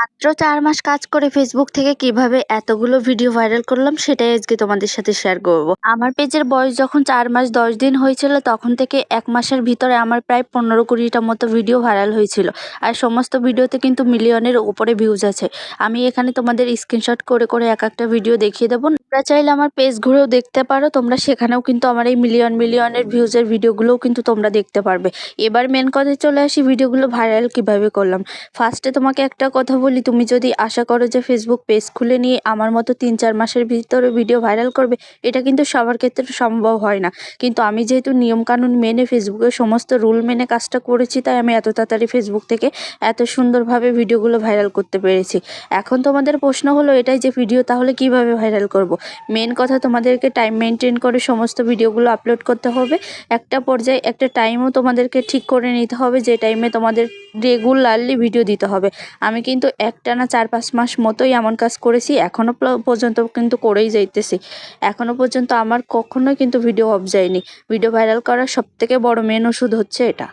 মাত্র ৪ মাস কাজ করে ফেসবুক থেকে কিভাবে এতগুলো ভিডিও ভাইরাল করলাম সেটাই আজকে তোমাদের সাথে শেয়ার করব। আমার পেজের বয়স যখন ৪ মাস ১০ দিন হয়েছিল তখন থেকে ১ মাসের ভিতরে আমার প্রায় ১৫-২০টার মতো ভিডিও ভাইরাল হয়েছিল। আর সমস্ত ভিডিওতে কিন্তু মিলিয়নের উপরে ভিউজ আছে। আমি এখানে তোমাদের স্ক্রিনশট করে করে এক একটা ভিডিও দেখিয়ে দেবো। তোমরা চাইলে আমার পেজ ঘুরেও দেখতে পারো, তোমরা সেখানেও কিন্তু আমার এই মিলিয়নের ভিউজের ভিডিওগুলোও কিন্তু তোমরা দেখতে পারবে। এবার মেন কথায় চলে আসি, ভিডিওগুলো ভাইরাল কিভাবে করলাম। ফার্স্টে তোমাকে একটা কথা বলি, তুমি যদি আশা করো যে ফেসবুক পেজ খুলে নিয়ে আমার মতো ৩-৪ মাসের ভিতরে ভিডিও ভাইরাল করবে, এটা কিন্তু সবার ক্ষেত্রে সম্ভব হয় না। কিন্তু আমি যেহেতু নিয়মকানুন মেনে ফেসবুকের সমস্ত রুল মেনে কাজটা করেছি, তাই আমি এত তাড়াতাড়ি ফেসবুক থেকে এত সুন্দরভাবে ভিডিওগুলো ভাইরাল করতে পেরেছি। এখন তোমাদের প্রশ্ন হলো এটাই যে ভিডিও তাহলে কিভাবে ভাইরাল করব। মেন কথা, তোমাদেরকে টাইম মেনটেন করে সমস্ত ভিডিওগুলো আপলোড করতে হবে। একটা পর্যায়ে একটা টাইমও তোমাদেরকে ঠিক করে নিতে হবে, যে টাইমে তোমাদের রেগুলারলি ভিডিও দিতে হবে। আমি কিন্তু একটানা ৪-৫ মাস মতোই এমন কাজ করেছি, এখনও পর্যন্ত কিন্তু করেই যাইতেছি। এখনও পর্যন্ত আমার কখনোই কিন্তু ভিডিও অফ যায়নি। ভিডিও ভাইরাল করার সবথেকে বড় মেন ওষুধ হচ্ছে এটা।